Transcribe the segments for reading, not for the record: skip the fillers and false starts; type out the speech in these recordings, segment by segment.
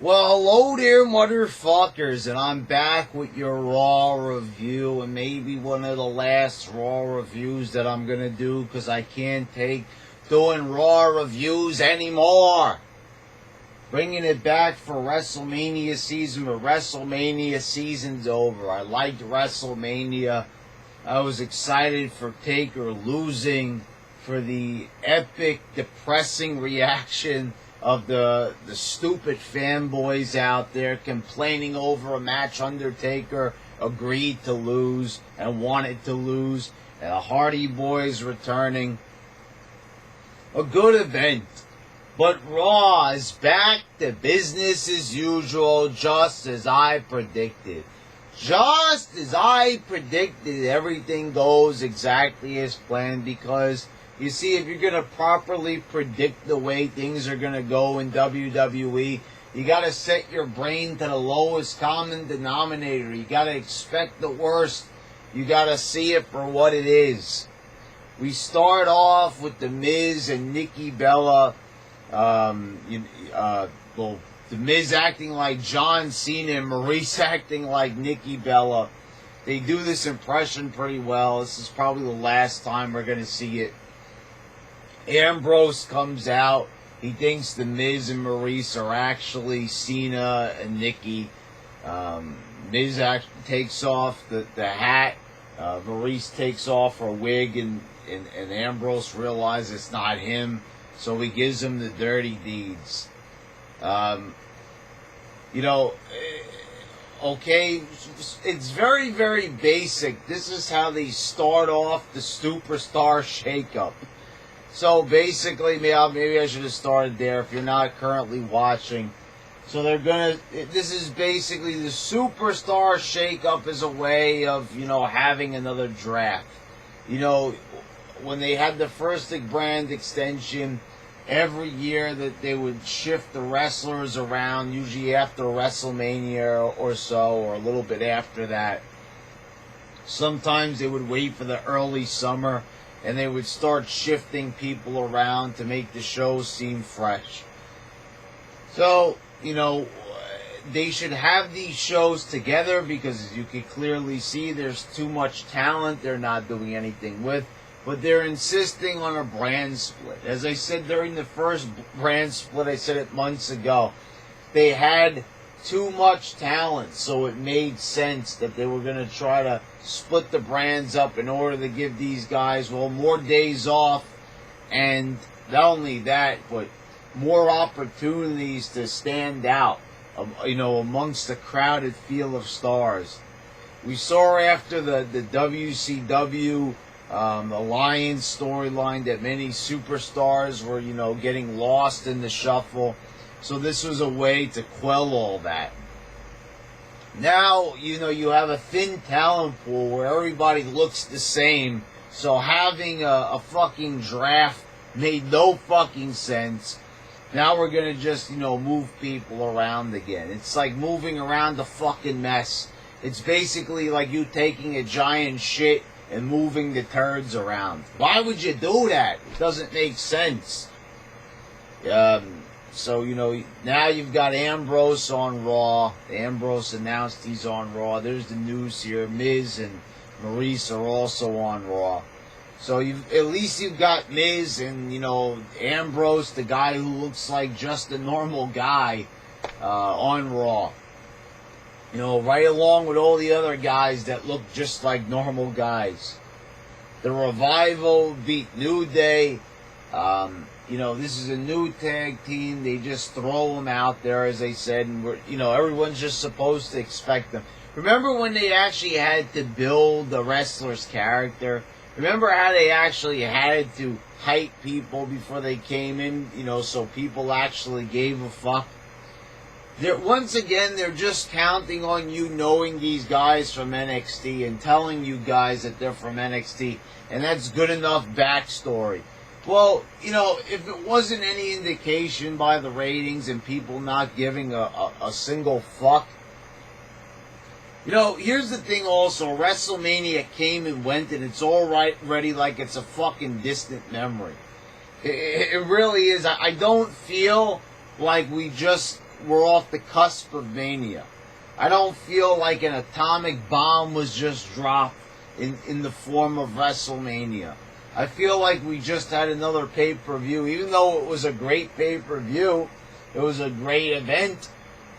Well, hello there, motherfuckers, and I'm back with your Raw review, and maybe one of the last Raw reviews that I'm gonna do, because I can't take doing Raw reviews anymore. Bringing it back for WrestleMania season, but WrestleMania season's over. I liked WrestleMania. I was excited for Taker losing, for the epic, depressing reaction of the stupid fanboys out there complaining over a match Undertaker agreed to lose and wanted to lose, and the Hardy Boys returning. A good event. But Raw is back to business as usual, just as I predicted. Just as I predicted, everything goes exactly as planned, because you see, if you're going to properly predict the way things are going to go in WWE, you got to set your brain to the lowest common denominator. You got to expect the worst. You got to see it for what it is. We start off with The Miz and Nikki Bella. The Miz acting like John Cena and Maurice acting like Nikki Bella. They do this impression pretty well. This is probably the last time we're going to see it. Ambrose comes out. He thinks the Miz and Maurice are actually Cena and Nikki. Miz actually takes off the hat. Maurice takes off her wig, and Ambrose realizes it's not him, so he gives him the dirty deeds. Okay, it's very, very basic. This is how they start off the Superstar Shakeup. So basically, maybe I should have started there if you're not currently watching. So this is basically the Superstar Shakeup as a way of, having another draft. When they had the first brand extension, every year that they would shift the wrestlers around, usually after WrestleMania or so, or a little bit after that. Sometimes they would wait for the early summer, and they would start shifting people around to make the show seem fresh. So, they should have these shows together, because as you can clearly see, there's too much talent they're not doing anything with. But they're insisting on a brand split. As I said during the first brand split, I said it months ago, they had too much talent, so it made sense that they were going to try to split the brands up in order to give these guys, more days off, and not only that, but more opportunities to stand out, amongst the crowded field of stars. We saw after the WCW Alliance storyline that many superstars were, getting lost in the shuffle. So this was a way to quell all that. Now, you have a thin talent pool where everybody looks the same. So having a fucking draft made no fucking sense. Now we're going to just, move people around again. It's like moving around a fucking mess. It's basically like you taking a giant shit and moving the turds around. Why would you do that? It doesn't make sense. So, now you've got Ambrose on Raw. Ambrose announced he's on Raw. There's the news here. Miz and Maurice are also on Raw. So at least you've got Miz and, Ambrose, the guy who looks like just a normal guy, on Raw. Right along with all the other guys that look just like normal guys. The Revival beat New Day. This is a new tag team. They just throw them out there, as I said, and everyone's just supposed to expect them. Remember when they actually had to build the wrestler's character? Remember how they actually had to hype people before they came in, so people actually gave a fuck? Once again, they're just counting on you knowing these guys from NXT and telling you guys that they're from NXT, and that's good enough backstory. Well, if it wasn't any indication by the ratings and people not giving a single fuck. Here's the thing also. WrestleMania came and went, and it's all right, ready like it's a fucking distant memory. It really is. I don't feel like we just we're off the cusp of Mania. I don't feel like an atomic bomb was just dropped in the form of WrestleMania. I feel like we just had another pay-per-view. Even though it was a great pay-per-view, it was a great event,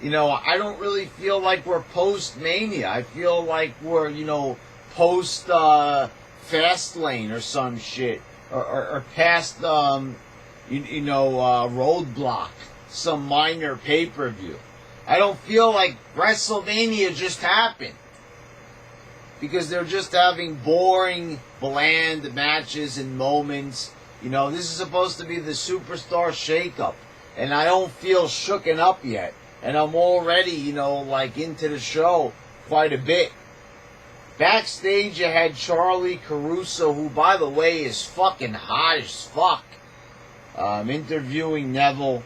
you know, I don't really feel like we're post-Mania. I feel like we're, you know, post Fastlane or some shit. Or past, Roadblock. Some minor pay-per-view. I don't feel like WrestleMania just happened. Because they're just having boring, bland matches and moments. You know, this is supposed to be the Superstar Shakeup. And I don't feel shooken up yet. And I'm already, you know, like into the show quite a bit. Backstage, you had Charlie Caruso, who, by the way, is fucking hot as fuck. Interviewing Neville.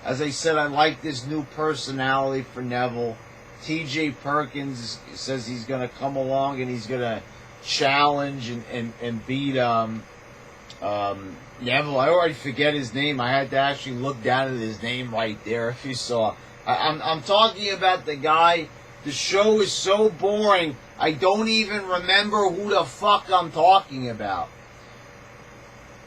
As I said, I like this new personality for Neville. TJ Perkins says he's going to come along and he's going to challenge and beat Neville. I already forget his name. I had to actually look down at his name right there if you saw. I'm talking about the guy. The show is so boring, I don't even remember who the fuck I'm talking about.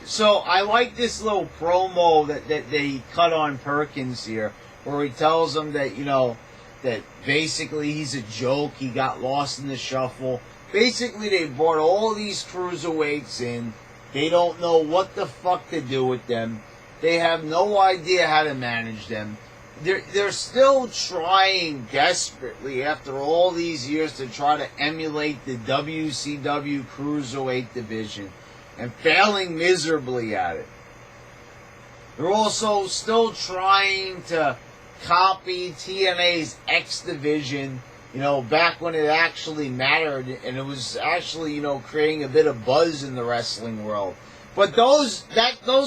So I like this little promo that they cut on Perkins here, where he tells him that, you know, that basically he's a joke, he got lost in the shuffle. Basically, they brought all these cruiserweights in. They don't know what the fuck to do with them. They have no idea how to manage them. They're still trying desperately after all these years to try to emulate the WCW Cruiserweight division and failing miserably at it. They're also still trying to copy TNA's X division, you know, back when it actually mattered and it was actually, you know, creating a bit of buzz in the wrestling world. But those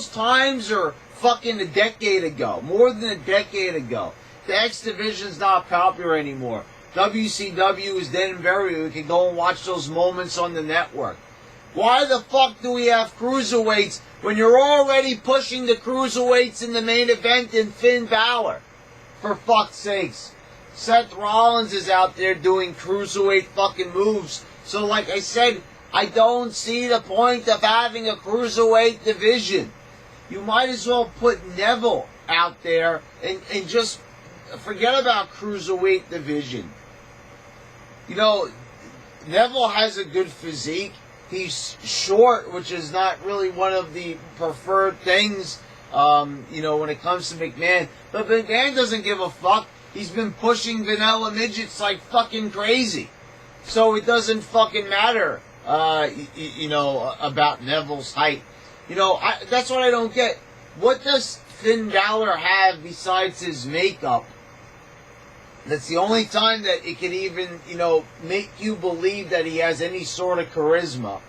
times are fucking a decade ago. More than a decade ago. The X Division's not popular anymore. WCW is dead and buried. We can go and watch those moments on the network. Why the fuck do we have cruiserweights when you're already pushing the cruiserweights in the main event in Finn Balor? For fuck's sakes. Seth Rollins is out there doing cruiserweight fucking moves. So like I said, I don't see the point of having a cruiserweight division. You might as well put Neville out there and just forget about cruiserweight division. You know, Neville has a good physique. He's short, which is not really one of the preferred things, you know, when it comes to McMahon. But McMahon doesn't give a fuck. He's been pushing vanilla midgets like fucking crazy. So it doesn't fucking matter, you know, about Neville's height. You know, that's what I don't get. What does Finn Balor have besides his makeup? That's the only time that it can even, you know, make you believe that he has any sort of charisma.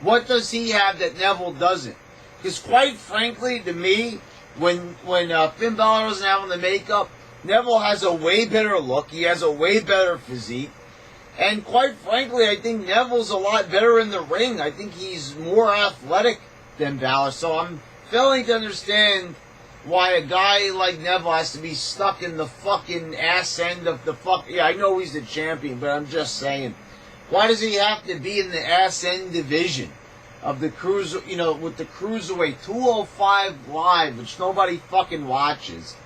What does he have that Neville doesn't? Because quite frankly, to me, when Finn Balor doesn't have on the makeup, Neville has a way better look. He has a way better physique. And quite frankly, I think Neville's a lot better in the ring. I think he's more athletic than Balor. So I'm failing to understand why a guy like Neville has to be stuck in the fucking ass end of the fuck. Yeah, I know he's the champion, but I'm just saying. Why does he have to be in the ass end division of the cruiser, you know, with the Cruiserweight 205 Live, which nobody fucking watches.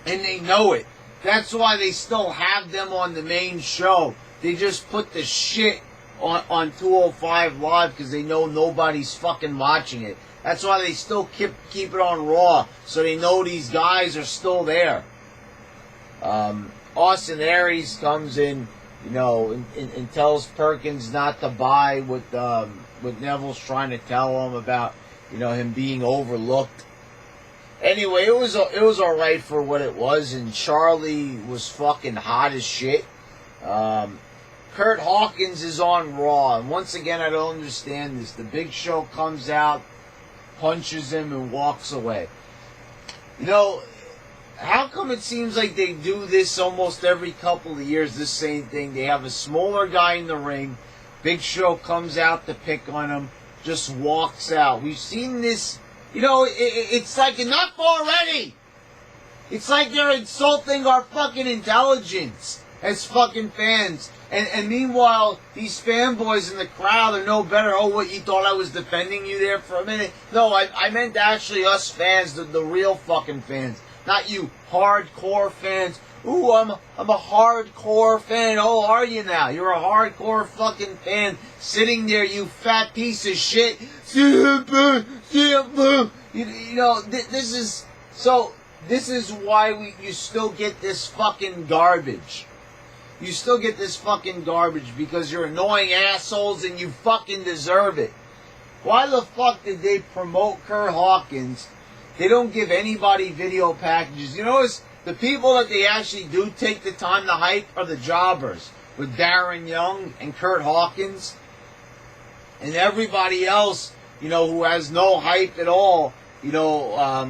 And they know it. That's why they still have them on the main show. They just put the shit on 205 Live because they know nobody's fucking watching it. That's why they still keep it on Raw, so they know these guys are still there. Austin Aries comes in, you know, and tells Perkins not to buy what Neville's trying to tell him about, you know, him being overlooked. Anyway, it was all right for what it was, and Charlie was fucking hot as shit. Kurt Hawkins is on Raw, and once again, I don't understand this. The Big Show comes out, punches him, and walks away. You know, how come it seems like they do this almost every couple of years, this same thing? They have a smaller guy in the ring, Big Show comes out to pick on him, just walks out. We've seen this, you know, it's like, enough already! It's like they're insulting our fucking intelligence as fucking fans. And meanwhile, these fanboys in the crowd are no better. Oh, what, you thought I was defending you there for a minute? No, I meant actually us fans, the real fucking fans. Not you hardcore fans. Ooh, I'm a hardcore fan. Oh, are you now? You're a hardcore fucking fan sitting there, you fat piece of shit. You know, this is... So, this is why you still get this fucking garbage. You still get this fucking garbage because you're annoying assholes and you fucking deserve it. Why the fuck did they promote Kurt Hawkins? They don't give anybody video packages. You notice the people that they actually do take the time to hype are the jobbers. With Darren Young and Kurt Hawkins. And everybody else, you know, who has no hype at all. You know,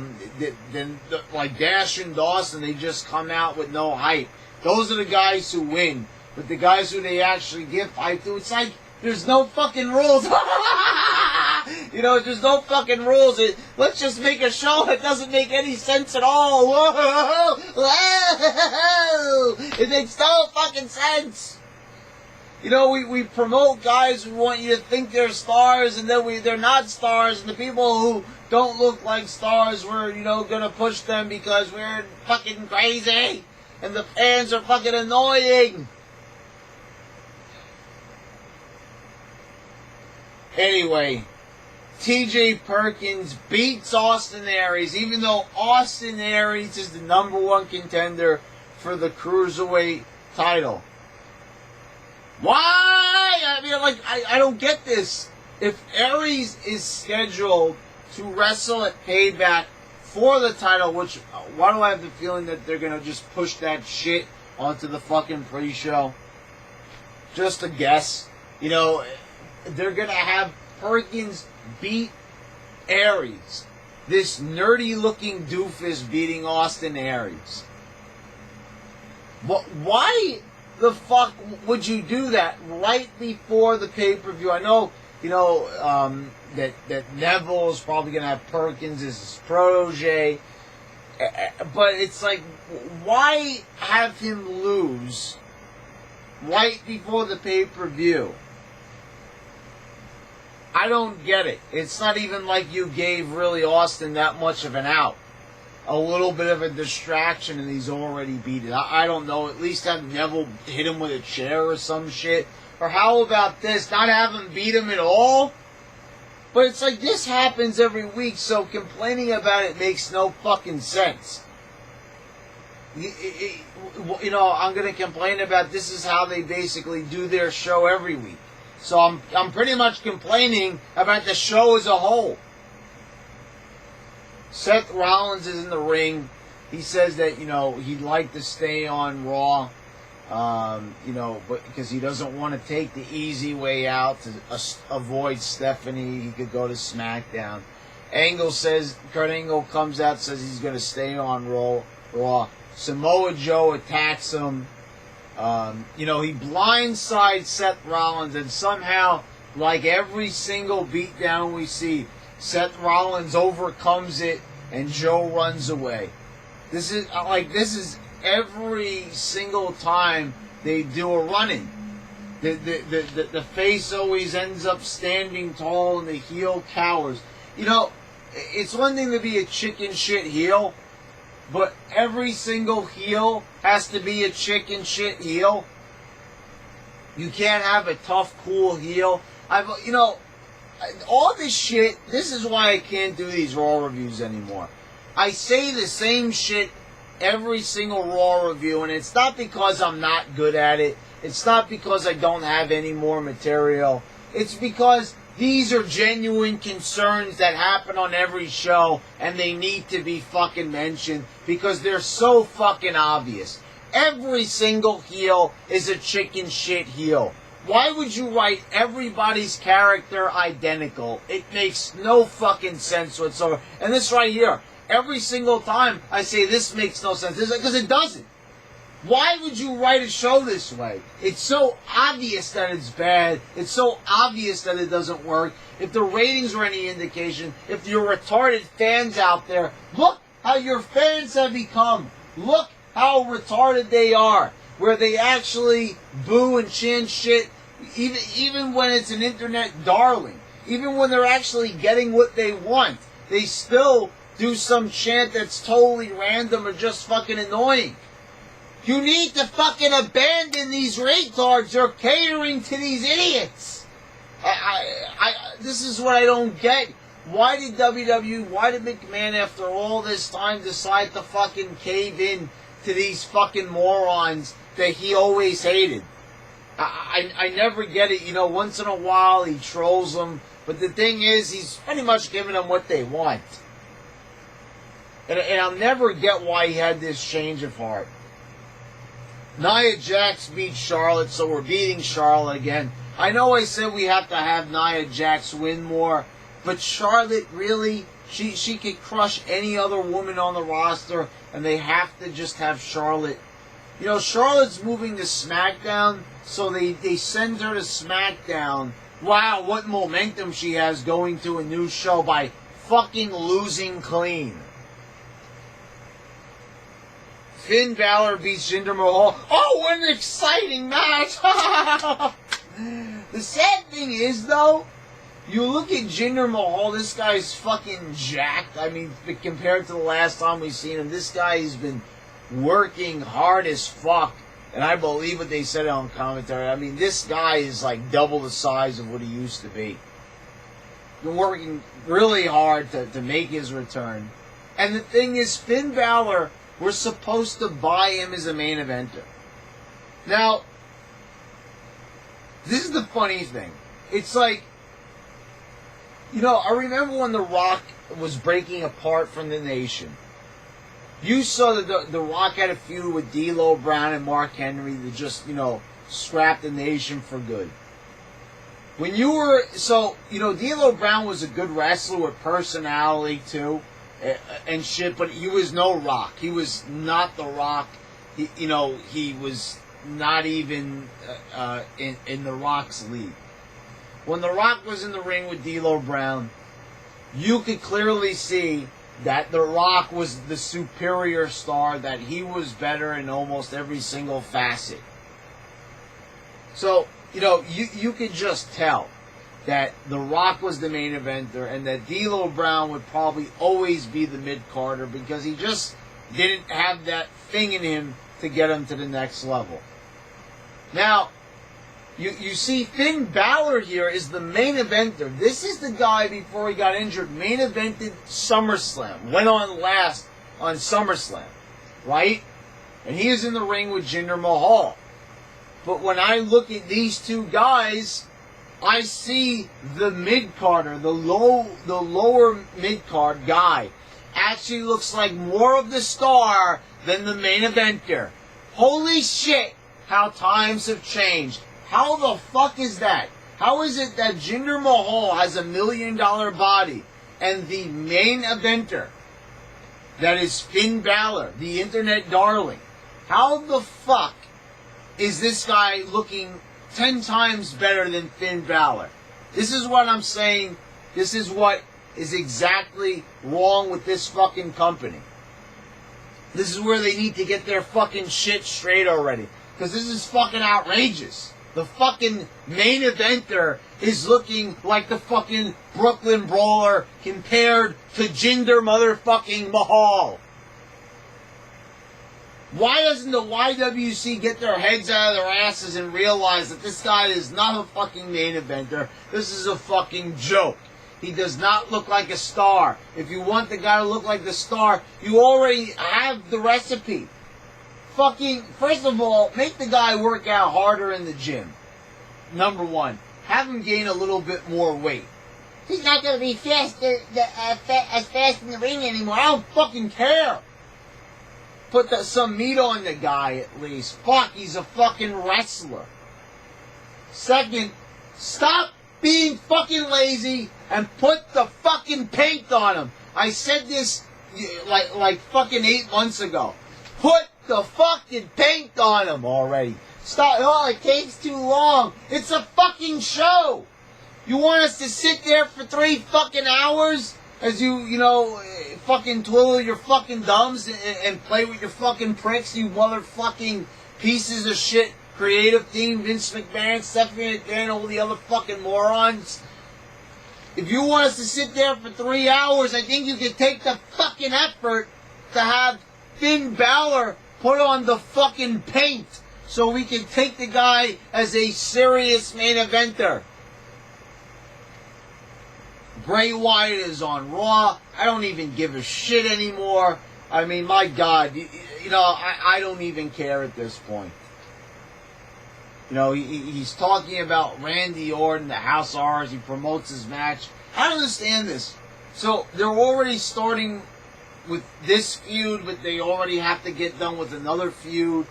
like Dash and Dawson, they just come out with no hype. Those are the guys who win. But the guys who they actually give hype to, it's like, there's no fucking rules. You know, there's no fucking rules. Let's just make a show that doesn't make any sense at all. Whoa, whoa, it makes no fucking sense. You know, we promote guys who want you to think they're stars, and then they're not stars, and the people who don't look like stars, we're, you know, gonna push them because we're fucking crazy. And the fans are fucking annoying. Anyway, TJ Perkins beats Austin Aries, even though Austin Aries is the #1 contender for the Cruiserweight title. Why? I mean, like, I don't get this. If Aries is scheduled to wrestle at Payback for the title, which, why do I have the feeling that they're going to just push that shit onto the fucking pre-show? Just a guess. You know, they're going to have Perkins beat Aries. This nerdy-looking doofus beating Austin Aries. Why the fuck would you do that right before the pay-per-view? I know, you know, that Neville is probably going to have Perkins as his protege. But it's like, why have him lose right before the pay-per-view? I don't get it. It's not even like you gave really Austin that much of an out. A little bit of a distraction and he's already beaten. I don't know. At least have Neville hit him with a chair or some shit. Or how about this? Not have him beat him at all? But it's like this happens every week, so complaining about it makes no fucking sense. You know, I'm going to complain about this is how they basically do their show every week. So I'm pretty much complaining about the show as a whole. Seth Rollins is in the ring. He says that, you know, he'd like to stay on Raw, you know, but because he doesn't want to take the easy way out to avoid Stephanie. He could go to SmackDown. Kurt Angle comes out, says he's going to stay on Raw. Samoa Joe attacks him. You know, he blindsides Seth Rollins, and somehow, like every single beatdown we see, Seth Rollins overcomes it, and Joe runs away. This is every single time they do a run-in. The face always ends up standing tall, and the heel cowers. You know, it's one thing to be a chicken shit heel, but every single heel has to be a chicken shit heel. You can't have a tough, cool heel. You know, all this shit, this is why I can't do these Raw reviews anymore. I say the same shit every single Raw review, and it's not because I'm not good at it. It's not because I don't have any more material. It's because these are genuine concerns that happen on every show, and they need to be fucking mentioned because they're so fucking obvious. Every single heel is a chicken shit heel. Why would you write everybody's character identical? It makes no fucking sense whatsoever. And this right here, every single time I say this makes no sense, because it doesn't. Why would you write a show this way? It's so obvious that it's bad. It's so obvious that it doesn't work. If the ratings were any indication, if you're retarded fans out there, look how your fans have become. Look how retarded they are, where they actually boo and chant shit, even when it's an internet darling. Even when they're actually getting what they want, they still do some chant that's totally random or just fucking annoying. You need to fucking abandon these retards. You're catering to these idiots. This is what I don't get. Why did WWE, why did McMahon, after all this time, decide to fucking cave in to these fucking morons that he always hated? I never get it. You know, once in a while he trolls them, but the thing is, he's pretty much giving them what they want. And I'll never get why he had this change of heart. Nia Jax beat Charlotte, so we're beating Charlotte again. I know I said we have to have Nia Jax win more, but Charlotte, really, she could crush any other woman on the roster, and they have to just have Charlotte. You know, Charlotte's moving to SmackDown, so they send her to SmackDown. Wow, what momentum she has going to a new show by fucking losing clean. Finn Balor beats Jinder Mahal. Oh, what an exciting match! The sad thing is, though, you look at Jinder Mahal, this guy's fucking jacked. I mean, compared to the last time we've seen him, this guy has been working hard as fuck. And I believe what they said on commentary. I mean, this guy is like double the size of what he used to be. Been working really hard to make his return. And the thing is, Finn Balor, we're supposed to buy him as a main eventer. Now, this is the funny thing. It's like, you know, I remember when The Rock was breaking apart from the Nation. You saw that the Rock had a feud with D'Lo Brown and Mark Henry to just, you know, scrap the Nation for good. When you were, so, you know, D'Lo Brown was a good wrestler with personality too, and shit, but he was no Rock. He was not The Rock. He was not even in The Rock's league. When The Rock was in the ring with D'Lo Brown, you could clearly see that The Rock was the superior star, that he was better in almost every single facet. So, you know, you could just tell that The Rock was the main eventer and that D'Lo Brown would probably always be the mid-carder because he just didn't have that thing in him to get him to the next level. Now, you see Finn Balor here is the main eventer. This is the guy, before he got injured, main evented SummerSlam. Went on last on SummerSlam. Right? And he is in the ring with Jinder Mahal. But when I look at these two guys, I see the mid-carder, the lower mid-card guy, actually looks like more of the star than the main eventer. Holy shit, how times have changed. How the fuck is that? How is it that Jinder Mahal has $1 million body and the main eventer, that is Finn Balor, the internet darling, how the fuck is this guy looking 10 times better than Finn Balor? This is what I'm saying. This is what is exactly wrong with this fucking company. This is where they need to get their fucking shit straight already. Because this is fucking outrageous. The fucking main eventer is looking like the fucking Brooklyn Brawler compared to Jinder motherfucking Mahal. Why doesn't the YWC get their heads out of their asses and realize that this guy is not a fucking main eventer? This is a fucking joke. He does not look like a star. If you want the guy to look like the star, you already have the recipe. Fucking, first of all, make the guy work out harder in the gym. Number one. Have him gain a little bit more weight. He's not going to be as fast in the ring anymore. I don't fucking care. Put some meat on the guy at least. Fuck, he's a fucking wrestler. Second, stop being fucking lazy and put the fucking paint on him. I said this like fucking 8 months ago. Put the fucking paint on him already. Stop. Oh, it takes too long. It's a fucking show. You want us to sit there for 3 fucking hours as you know, fucking twiddle your fucking thumbs and play with your fucking pricks, you motherfucking pieces of shit, creative team, Vince McMahon, Stephanie McMahon, all the other fucking morons. If you want us to sit there for 3 hours, I think you can take the fucking effort to have Finn Balor put on the fucking paint so we can take the guy as a serious main eventer. Bray Wyatt is on Raw. I don't even give a shit anymore. I mean, my God, you know, I don't even care at this point. You know, he's talking about Randy Orton, the House of Horrors. He promotes his match. I don't understand this. So they're already starting with this feud, but they already have to get done with another feud.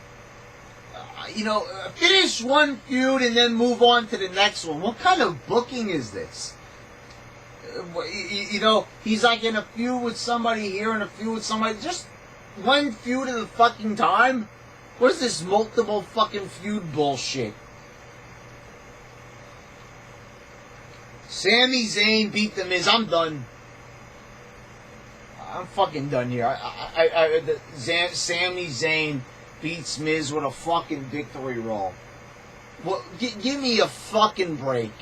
You know, finish one feud and then move on to the next one. What kind of booking is this? You know, he's like in a feud with somebody here and a feud with somebody. Just one feud at a fucking time? What is this multiple fucking feud bullshit? Sami Zayn beat The Miz. I'm done. I'm fucking done here. Sami Zayn beats Miz with a fucking victory roll. Well, give me a fucking break.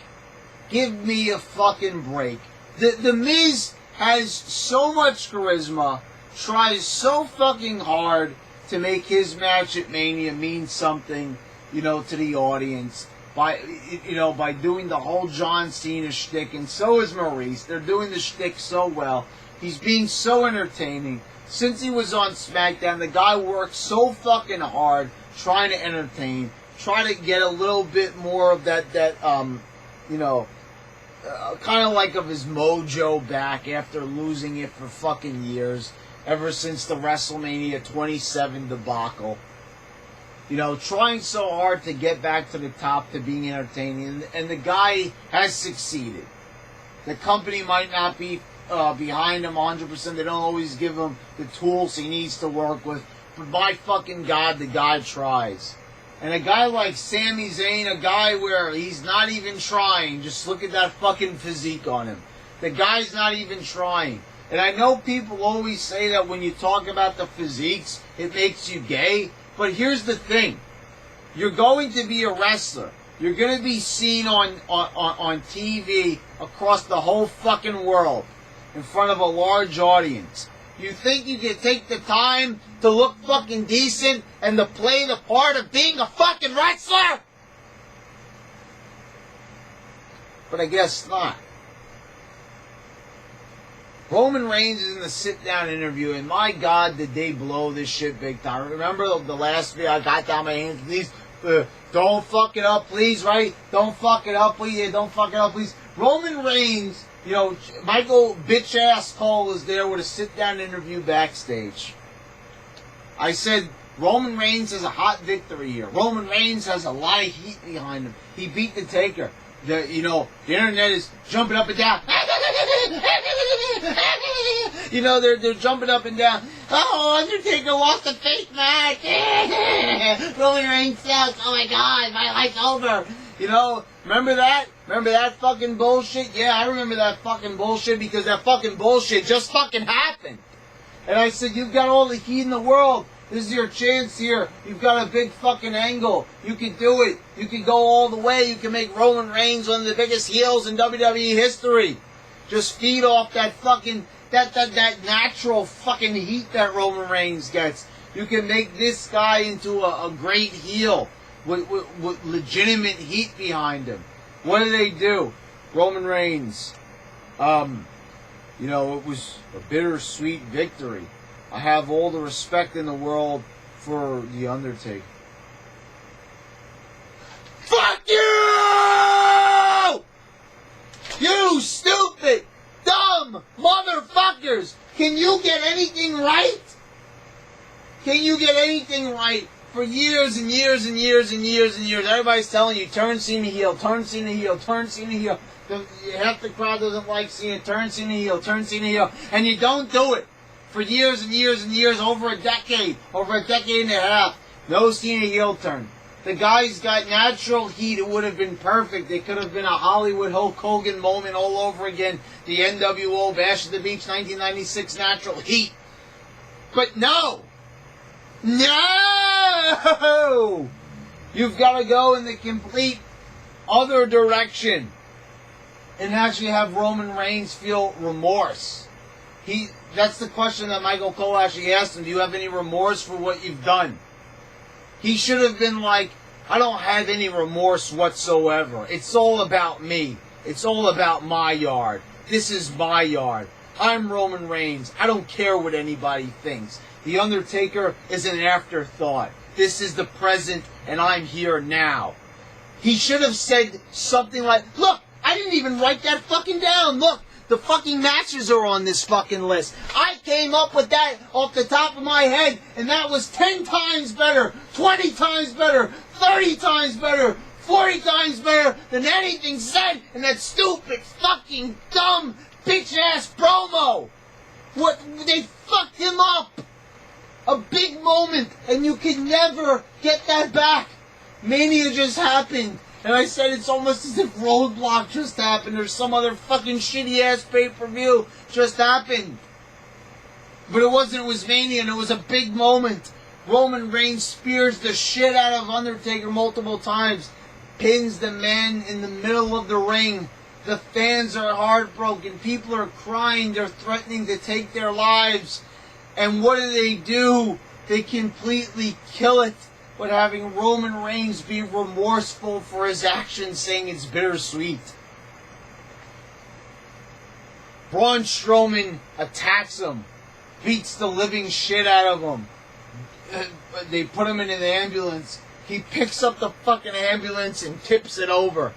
Give me a fucking break. The Miz has so much charisma, tries so fucking hard to make his match at Mania mean something, you know, to the audience by, you know, by doing the whole John Cena shtick, and so is Maurice. They're doing the shtick so well. He's being so entertaining. Since he was on SmackDown, the guy works so fucking hard trying to entertain, try to get a little bit more of that you know, kind of like of his mojo back after losing it for fucking years, ever since the WrestleMania 27 debacle. You know, trying so hard to get back to the top, to being entertaining, and the guy has succeeded. The company might not be behind him 100%. They don't always give him the tools he needs to work with, but by fucking God, the guy tries. And a guy like Sami Zayn, a guy where he's not even trying, just look at that fucking physique on him. The guy's not even trying. And I know people always say that when you talk about the physiques, it makes you gay. But here's the thing. You're going to be a wrestler. You're going to be seen on TV across the whole fucking world in front of a large audience. You think you can take the time to look fucking decent and to play the part of being a fucking wrestler? But I guess not. Roman Reigns is in the sit-down interview, and my God, did they blow this shit big time. Remember the last video I got down my hands and knees? Don't fuck it up, please, right? Don't fuck it up, please. Don't fuck it up, please. Roman Reigns, you know, Michael bitch-ass Cole is there with a sit-down interview backstage. I said, Roman Reigns has a hot victory here. Roman Reigns has a lot of heat behind him. He beat the Taker. You know, the internet is jumping up and down. You know, they're jumping up and down. Oh, Undertaker lost a fake match. Roman Reigns sucks. Oh my God, my life's over. You know, remember that? Remember that fucking bullshit? Yeah, I remember that fucking bullshit because that fucking bullshit just fucking happened. And I said, you've got all the heat in the world. This is your chance here. You've got a big fucking angle. You can do it. You can go all the way. You can make Roman Reigns one of the biggest heels in WWE history. Just feed off that fucking, that natural fucking heat that Roman Reigns gets. You can make this guy into a great heel with legitimate heat behind him. What do? Roman Reigns, you know, it was a bittersweet victory. I have all the respect in the world for The Undertaker. Fuck you! You stupid, dumb motherfuckers! Can you get anything right? Can you get anything right? For years and years and years and years and years, everybody's telling you, turn Cena heel, turn Cena heel, turn Cena heel. Half the crowd doesn't like Cena, turn Cena heel, turn Cena heel. And you don't do it. For years and years and years, over a decade and a half, no Cena heel turn. The guy's got natural heat. It would have been perfect. It could have been a Hollywood Hulk Hogan moment all over again. The NWO Bash at the Beach 1996 natural heat. But no! No! You've got to go in the complete other direction and actually have Roman Reigns feel remorse. That's the question that Michael Cole actually asked him. Do you have any remorse for what you've done? He should have been like, I don't have any remorse whatsoever. It's all about me. It's all about my yard. This is my yard. I'm Roman Reigns. I don't care what anybody thinks. The Undertaker is an afterthought. This is the present, and I'm here now. He should have said something like, look, I didn't even write that fucking down. Look, the fucking matches are on this fucking list. I came up with that off the top of my head, and that was 10 times better, 20 times better, 30 times better, 40 times better than anything said in that stupid, fucking, dumb, bitch-ass promo. What? They fucked him up. A big moment, and you can never get that back. Mania just happened. And I said it's almost as if Roadblock just happened or some other fucking shitty-ass pay-per-view just happened. But it wasn't. It was Mania, and it was a big moment. Roman Reigns spears the shit out of Undertaker multiple times. Pins the man in the middle of the ring. The fans are heartbroken. People are crying. They're threatening to take their lives. And what do? They completely kill it. But having Roman Reigns be remorseful for his actions, saying it's bittersweet. Braun Strowman attacks him, beats the living shit out of him. They put him in an ambulance. He picks up the fucking ambulance and tips it over.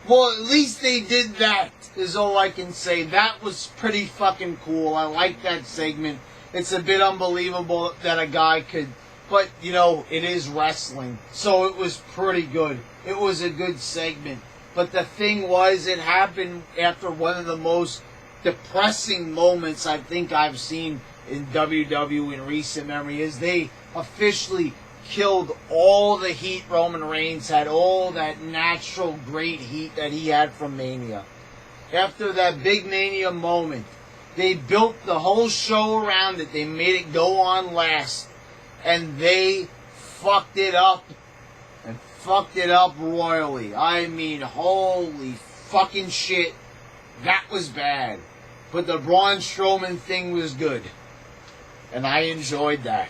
Well, at least they did that, is all I can say. That was pretty fucking cool. I like that segment. It's a bit unbelievable that a guy could... But, you know, it is wrestling, so it was pretty good. It was a good segment. But the thing was, it happened after one of the most depressing moments I think I've seen in WWE in recent memory, is they officially killed all the heat Roman Reigns had, all that natural great heat that he had from Mania. After that big Mania moment, they built the whole show around it. They made it go on last. And they fucked it up. And fucked it up royally. I mean, holy fucking shit. That was bad. But the Braun Strowman thing was good. And I enjoyed that.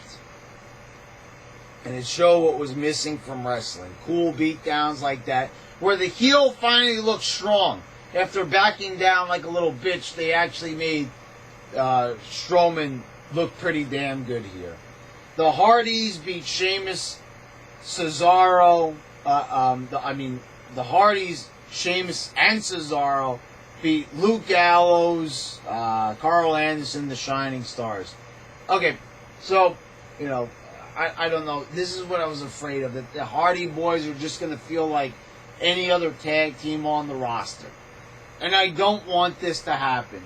And it showed what was missing from wrestling. Cool beatdowns like that. Where the heel finally looked strong. After backing down like a little bitch, they actually made Strowman look pretty damn good here. The Hardys beat Sheamus, Cesaro. The Hardys, Sheamus, and Cesaro beat Luke Gallows, Carl Anderson, the Shining Stars. Okay, so, you know, I don't know. This is what I was afraid of. That the Hardy Boys are just going to feel like any other tag team on the roster. And I don't want this to happen.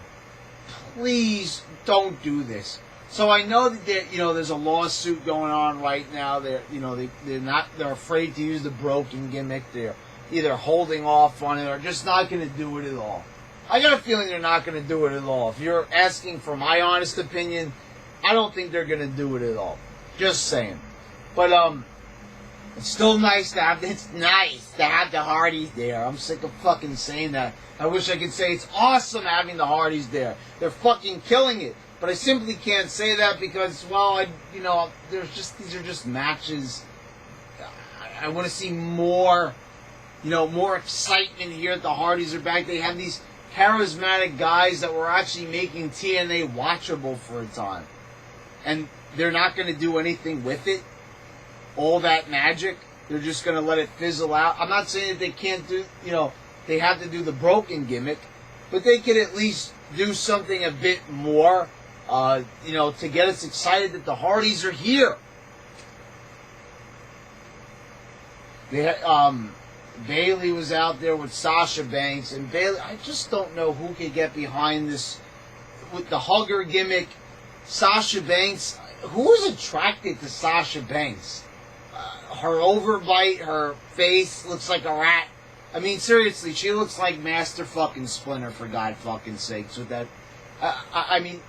Please don't do this. So I know that there's a lawsuit going on right now. They're afraid to use the broken gimmick. They're either holding off on it or just not going to do it at all. I got a feeling they're not going to do it at all. If you're asking for my honest opinion, I don't think they're going to do it at all. Just saying. But it's still nice to have. It's nice to have the Hardys there. I'm sick of fucking saying that. I wish I could say it's awesome having the Hardys there. They're fucking killing it. But I simply can't say that because, well, these are just matches. I want to see more, more excitement here that the Hardys are back. They have these charismatic guys that were actually making TNA watchable for a time. And they're not going to do anything with it. All that magic. They're just going to let it fizzle out. I'm not saying that they can't do, they have to do the broken gimmick. But they could at least do something a bit more. To get us excited that the Hardys are here. Bayley was out there with Sasha Banks, and Bayley, I just don't know who could get behind this with the hugger gimmick. Sasha Banks, who is attracted to Sasha Banks? her overbite, her face looks like a rat. I mean, seriously, she looks like Master fucking Splinter, for God fucking sakes, with that. I mean,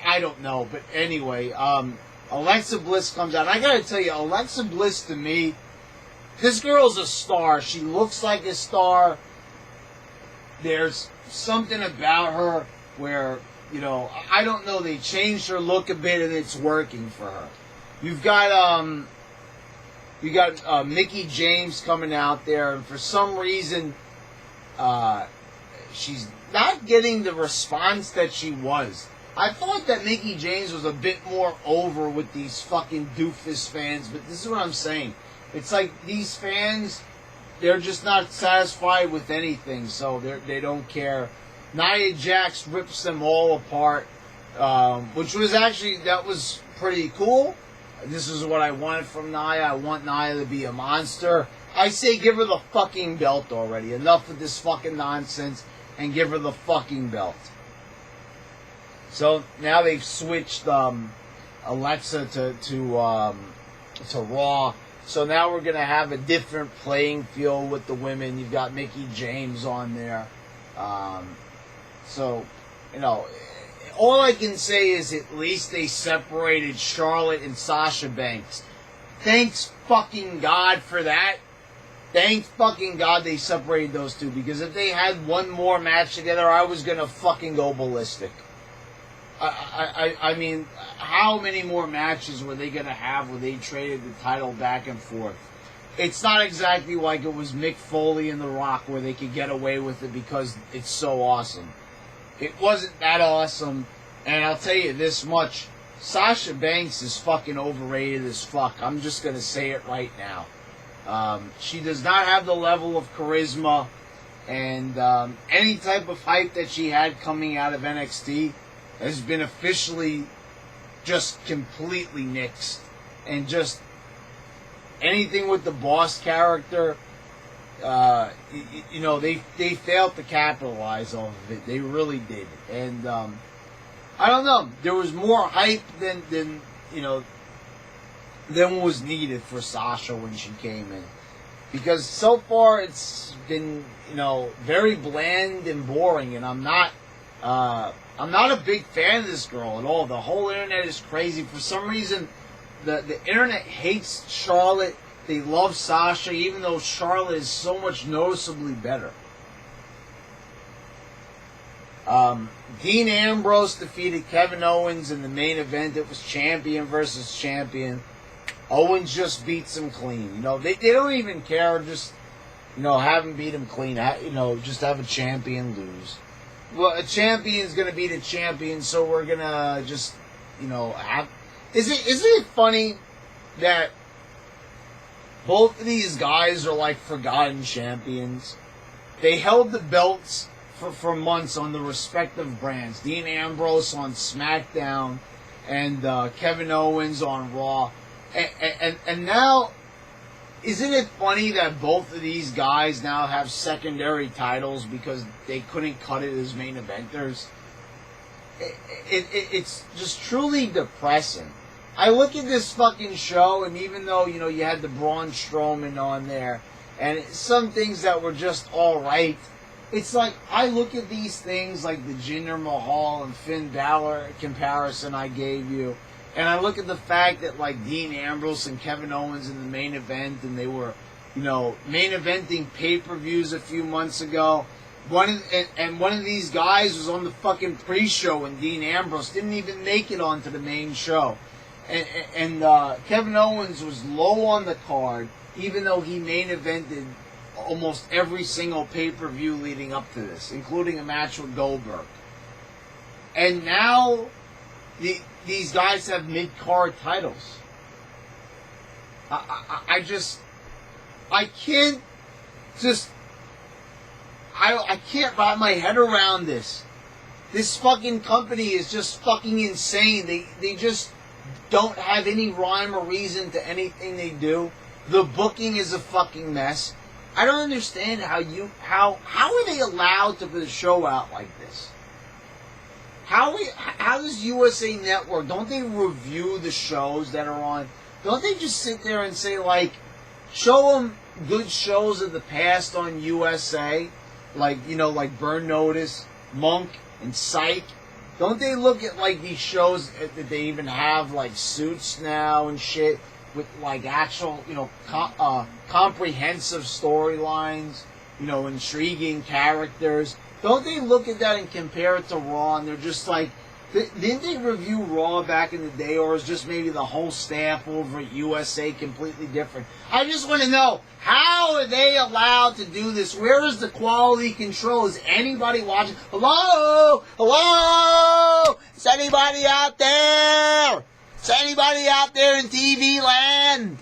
I don't know, but anyway, Alexa Bliss comes out. I gotta tell you, Alexa Bliss, to me, this girl's a star. She looks like a star. There's something about her where, you know, I don't know, they changed her look a bit and it's working for her. You've got Mickie James coming out there, and for some reason, she's not getting the response that she was. I thought that Mickie James was a bit more over with these fucking doofus fans, but this is what I'm saying. It's like these fans, they're just not satisfied with anything, so they don't care. Nia Jax rips them all apart, which was actually, that was pretty cool. This is what I wanted from Nia. I want Nia to be a monster. I say give her the fucking belt already. Enough of this fucking nonsense, and give her the fucking belt. So now they've switched Alexa to Raw. So now we're going to have a different playing field with the women. You've got Mickie James on there. So, you know, all I can say is at least they separated Charlotte and Sasha Banks. Thanks fucking God for that. Thank fucking God they separated those two. Because if they had one more match together, I was going to fucking go ballistic. I mean, how many more matches were they going to have where they traded the title back and forth? It's not exactly like it was Mick Foley and The Rock where they could get away with it because it's so awesome. It wasn't that awesome, and I'll tell you this much, Sasha Banks is fucking overrated as fuck. I'm just going to say it right now. She does not have the level of charisma, and any type of hype that she had coming out of NXT has been officially just completely nixed. And just anything with the boss character, you know, they failed to capitalize off of it. They really did. And I don't know. There was more hype than you know, than was needed for Sasha when she came in. Because so far it's been, you know, very bland and boring, and I'm not a big fan of this girl at all. The whole internet is crazy. For some reason, the internet hates Charlotte. They love Sasha, even though Charlotte is so much noticeably better. Dean Ambrose defeated Kevin Owens in the main event. It was champion versus champion. Owens just beats him clean. You know, they don't even care. Just, you know, have him beat him clean. You know, just have a champion lose. Well, a champion's going to beat a champion, so we're going to just, you know, have... Isn't it funny that both of these guys are like forgotten champions? They held the belts for months on the respective brands. Dean Ambrose on SmackDown and Kevin Owens on Raw. And now, isn't it funny that both of these guys now have secondary titles because they couldn't cut it as main eventers? It's just truly depressing. I look at this fucking show, and even though, you know, you had the Braun Strowman on there, and some things that were just alright, it's like, I look at these things like the Jinder Mahal and Finn Balor comparison I gave you, and I look at the fact that, like, Dean Ambrose and Kevin Owens in the main event, and they were, you know, main eventing pay-per-views a few months ago. One of these guys was on the fucking pre-show, and Dean Ambrose didn't even make it onto the main show. And Kevin Owens was low on the card, even though he main evented almost every single pay-per-view leading up to this, including a match with Goldberg. And now these guys have mid-card titles. I can't wrap my head around this. This fucking company is just fucking insane. They just don't have any rhyme or reason to anything they do. The booking is a fucking mess. I don't understand how are they allowed to put the show out like this? How does USA Network, don't they review the shows that are on? Don't they just sit there and say, like, show them good shows of the past on USA? Like, you know, like Burn Notice, Monk, and Psych. Don't they look at, like, these shows that they even have, like, suits now and shit with, like, actual, you know, comprehensive storylines, you know, intriguing characters? Don't they look at that and compare it to Raw, and they're just like, didn't they review Raw back in the day, or is just maybe the whole staff over at USA completely different? I just want to know, how are they allowed to do this? Where is the quality control? Is anybody watching? Hello? Hello? Is anybody out there? Is anybody out there in TV land?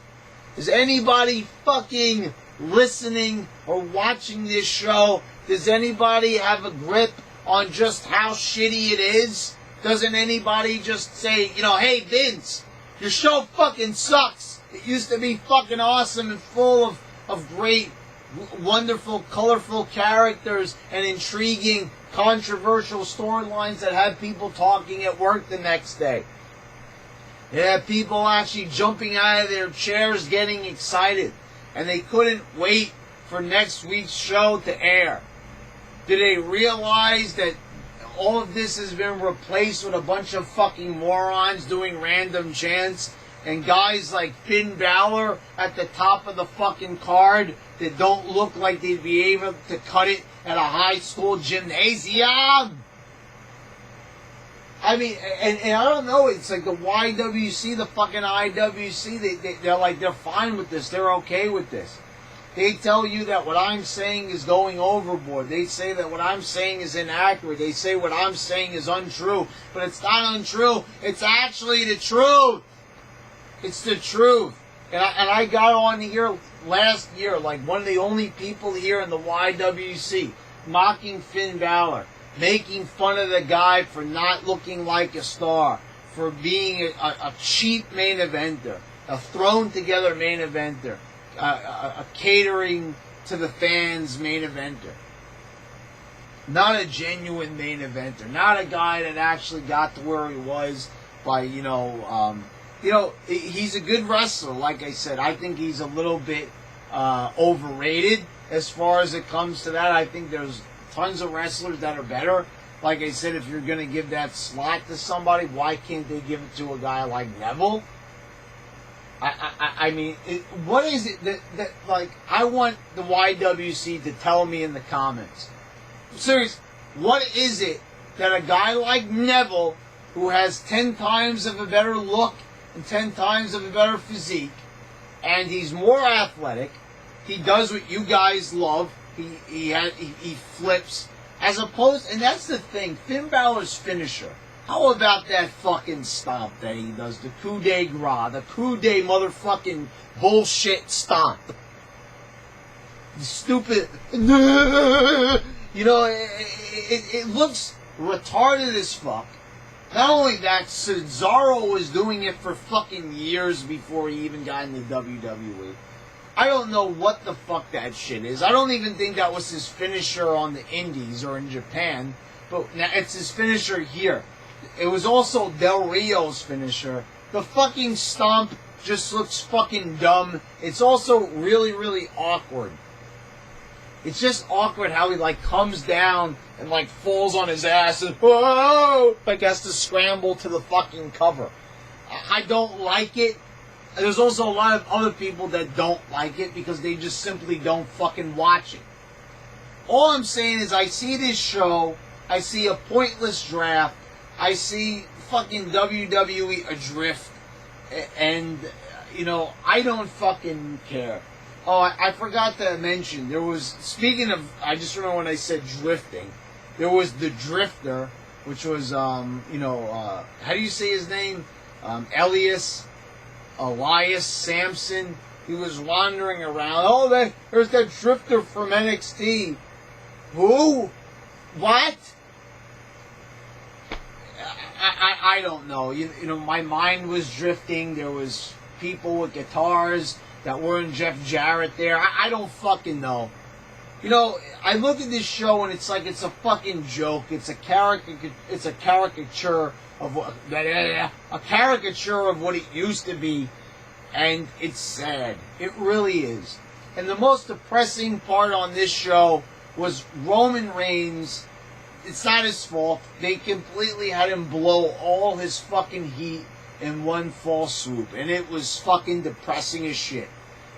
Is anybody fucking listening or watching this show? Does anybody have a grip on just how shitty it is? Doesn't anybody just say, you know, hey, Vince, your show fucking sucks. It used to be fucking awesome and full of great, wonderful, colorful characters and intriguing, controversial storylines that had people talking at work the next day. It had people actually jumping out of their chairs getting excited. And they couldn't wait for next week's show to air. Do they realize that all of this has been replaced with a bunch of fucking morons doing random chants and guys like Finn Balor at the top of the fucking card that don't look like they'd be able to cut it at a high school gymnasium? I mean, and I don't know, it's like the YWC, the fucking IWC, they're like, they're fine with this, they're okay with this. They tell you that what I'm saying is going overboard. They say that what I'm saying is inaccurate. They say what I'm saying is untrue. But it's not untrue. It's actually the truth. It's the truth. And I got on here last year, like one of the only people here in the YWC, mocking Finn Balor, making fun of the guy for not looking like a star, for being a cheap main eventer, a thrown together main eventer. A catering to the fans main eventer. Not a genuine main eventer. Not a guy that actually got to where he was by, he's a good wrestler, like I said. I think he's a little bit overrated as far as it comes to that. I think there's tons of wrestlers that are better. Like I said, if you're going to give that slot to somebody, why can't they give it to a guy like Neville? I mean, what is it that, like, I want the YWC to tell me in the comments. Seriously, what is it that a guy like Neville, who has 10 times of a better look and 10 times of a better physique, and he's more athletic, he does what you guys love, he flips, as opposed, and that's the thing, Finn Balor's finisher. How about that fucking stomp that he does? The coup de grace. The coup de motherfucking bullshit stomp. The stupid... You know, it looks retarded as fuck. Not only that, Cesaro was doing it for fucking years before he even got into WWE. I don't know what the fuck that shit is. I don't even think that was his finisher on the Indies or in Japan. But now it's his finisher here. It was also Del Rio's finisher. The fucking stomp just looks fucking dumb. It's also really, really awkward. It's just awkward how he, like, comes down and, like, falls on his ass and, whoa, like, has to scramble to the fucking cover. I don't like it. There's also a lot of other people that don't like it because they just simply don't fucking watch it. All I'm saying is I see this show, I see a pointless draft, I see fucking WWE adrift, and, you know, I don't fucking care. Oh, I forgot to mention, there was, speaking of, I just remember when I said drifting, there was the Drifter, which was, how do you say his name? Elias Sampson. He was wandering around. Oh, there's that Drifter from NXT. Who? What? I don't know. You know, my mind was drifting. There was people with guitars that weren't Jeff Jarrett there. I don't fucking know. You know, I look at this show and it's like it's a fucking joke. It's a caricature of what it used to be, and it's sad. It really is. And the most depressing part on this show was Roman Reigns. It's not his fault. They completely had him blow all his fucking heat in one fall swoop, and it was fucking depressing as shit.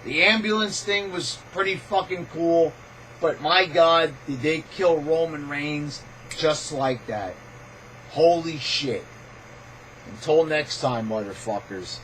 The ambulance thing was pretty fucking cool, but my God, did they kill Roman Reigns just like that. Holy shit. Until next time, motherfuckers.